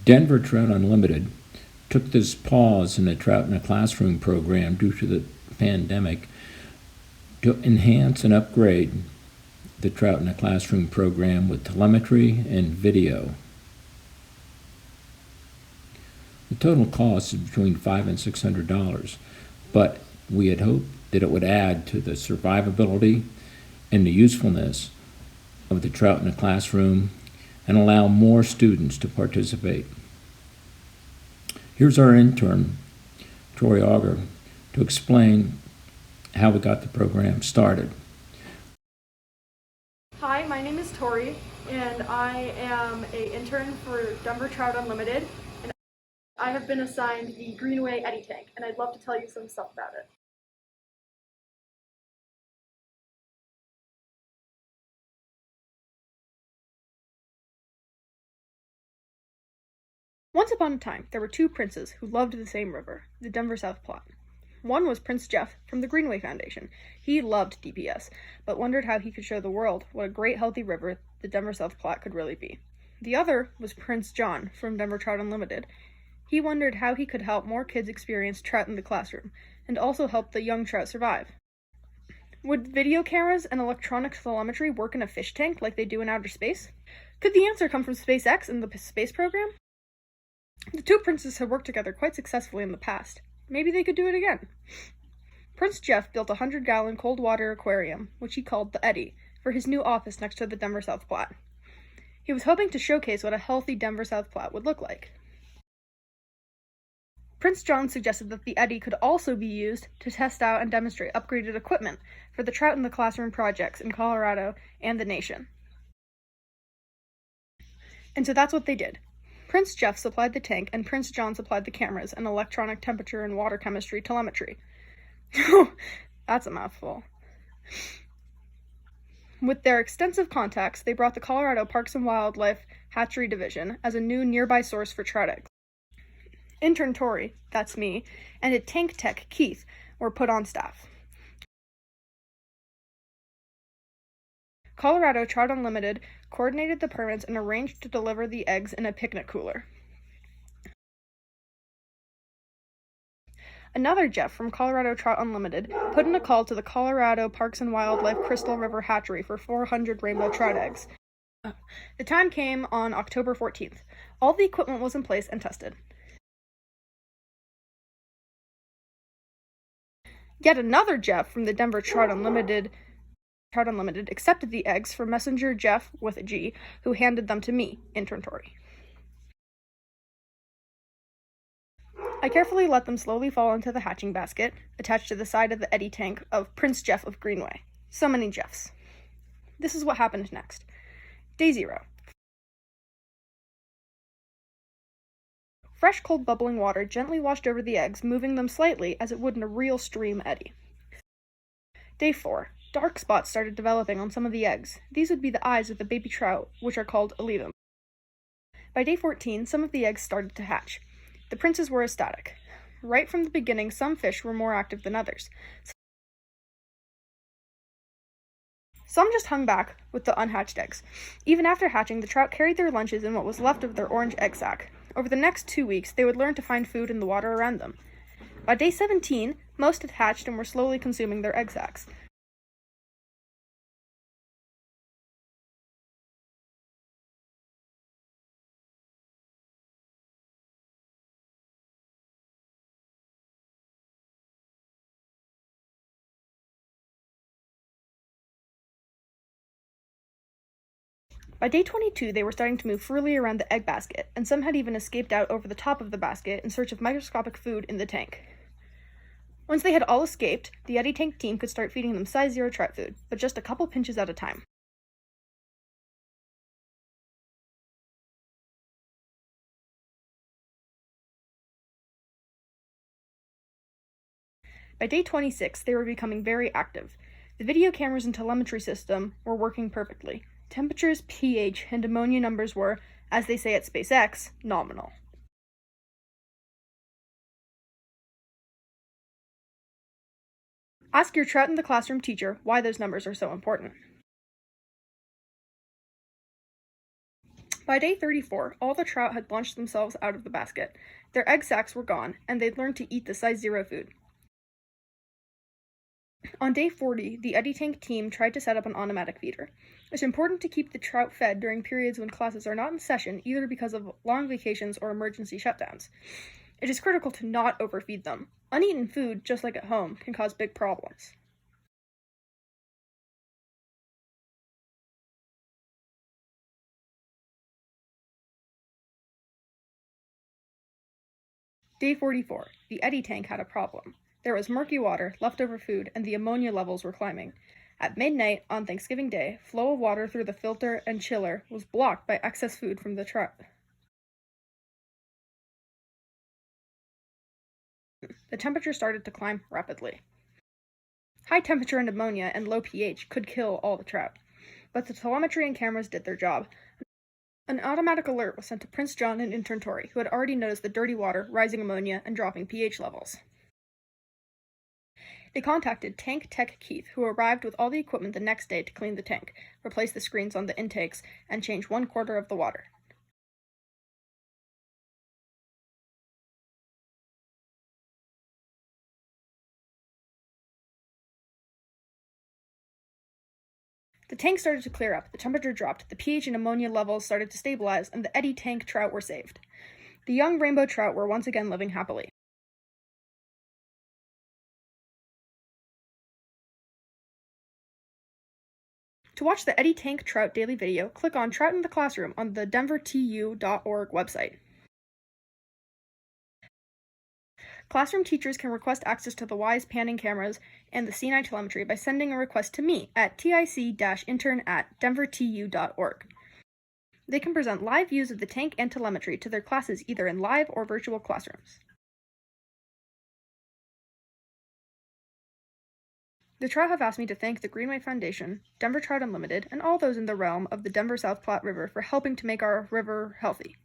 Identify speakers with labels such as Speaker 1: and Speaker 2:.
Speaker 1: Denver Trout Unlimited took this pause in the Trout in a Classroom program due to the pandemic to enhance and upgrade the Trout in a Classroom program with telemetry and video. The total cost is between $500 and $600, but we had hoped that it would add to the survivability and the usefulness of the Trout in a Classroom and allow more students to participate. Here's our intern, Tori Auger, to explain how we got the program started.
Speaker 2: Hi, my name is Tori, and I am an intern for Denver Trout Unlimited, and I have been assigned the Greenway Eddy tank, and I'd love to tell you some stuff about it. Once upon a time, there were two princes who loved the same river, the Denver South Platte. One was Prince Jeff from the Greenway Foundation. He loved DPS, but wondered how he could show the world what a great healthy river the Denver South Platte could really be. The other was Prince John from Denver Trout Unlimited. He wondered how he could help more kids experience trout in the classroom, and also help the young trout survive. Would video cameras and electronic telemetry work in a fish tank like they do in outer space? Could the answer come from SpaceX and the space program? The two princes had worked together quite successfully in the past. Maybe they could do it again. Prince Jeff built a 100-gallon cold water aquarium, which he called the Eddy, for his new office next to the Denver South Platte. He was hoping to showcase what a healthy Denver South Platte would look like. Prince John suggested that the Eddy could also be used to test out and demonstrate upgraded equipment for the Trout in the Classroom projects in Colorado and the nation. And so that's what they did. Prince Jeff supplied the tank, and Prince John supplied the cameras and electronic temperature and water chemistry telemetry. That's a mouthful. With their extensive contacts, they brought the Colorado Parks and Wildlife Hatchery Division as a new nearby source for trout eggs. Intern Tori, that's me, and a tank tech, Keith, were put on staff. Colorado Trout Unlimited coordinated the permits and arranged to deliver the eggs in a picnic cooler. Another Jeff from Colorado Trout Unlimited put in a call to the Colorado Parks and Wildlife Crystal River Hatchery for 400 rainbow trout eggs. The time came on October 14th. All the equipment was in place and tested. Yet another Jeff from the Denver Trout Unlimited accepted the eggs from Messenger Jeff, with a G, who handed them to me, intern Tori. I carefully let them slowly fall into the hatching basket, attached to the side of the Eddy tank of Prince Jeff of Greenway. So many Jeffs. This is what happened next. Day 0. Fresh, cold, bubbling water gently washed over the eggs, moving them slightly as it would in a real stream eddy. Day 4. Dark spots started developing on some of the eggs. These would be the eyes of the baby trout, which are called alevum. By day 14, some of the eggs started to hatch. The princes were ecstatic. Right from the beginning, some fish were more active than others. Some just hung back with the unhatched eggs. Even after hatching, the trout carried their lunches in what was left of their orange egg sac. Over the next 2 weeks, they would learn to find food in the water around them. By day 17, most had hatched and were slowly consuming their egg sacs. By day 22, they were starting to move freely around the egg basket, and some had even escaped out over the top of the basket in search of microscopic food in the tank. Once they had all escaped, the Eddy tank team could start feeding them size 0 trout food, but just a couple pinches at a time. By day 26, they were becoming very active. The video cameras and telemetry system were working perfectly. Temperatures, pH, and ammonia numbers were, as they say at SpaceX, nominal. Ask your Trout in the Classroom teacher why those numbers are so important. By day 34, all the trout had launched themselves out of the basket. Their egg sacs were gone, and they'd learned to eat the size 0 food. On day 40, the Eddy Tank team tried to set up an automatic feeder. It's important to keep the trout fed during periods when classes are not in session, either because of long vacations or emergency shutdowns. It is critical to not overfeed them. Uneaten food, just like at home, can cause big problems. Day 44. The Eddy Tank had a problem. There was murky water, leftover food, and the ammonia levels were climbing. At midnight on Thanksgiving Day, flow of water through the filter and chiller was blocked by excess food from the trout. The temperature started to climb rapidly. High temperature and ammonia and low pH could kill all the trout, but the telemetry and cameras did their job. An automatic alert was sent to Prince John and intern Tori, who had already noticed the dirty water, rising ammonia, and dropping pH levels. They contacted tank tech Keith, who arrived with all the equipment the next day to clean the tank, replace the screens on the intakes, and change 1/4 of the water. The tank started to clear up, the temperature dropped, the pH and ammonia levels started to stabilize, and the Eddy Tank trout were saved. The young rainbow trout were once again living happily. To watch the Eddy Tank Trout daily video, click on Trout in the Classroom on the denvertu.org website. Classroom teachers can request access to the WISE panning cameras and the C9 telemetry by sending a request to me at tic-intern@denvertu.org. They can present live views of the tank and telemetry to their classes either in live or virtual classrooms. The Trout have asked me to thank the Greenway Foundation, Denver Trout Unlimited, and all those in the realm of the Denver South Platte River for helping to make our river healthy.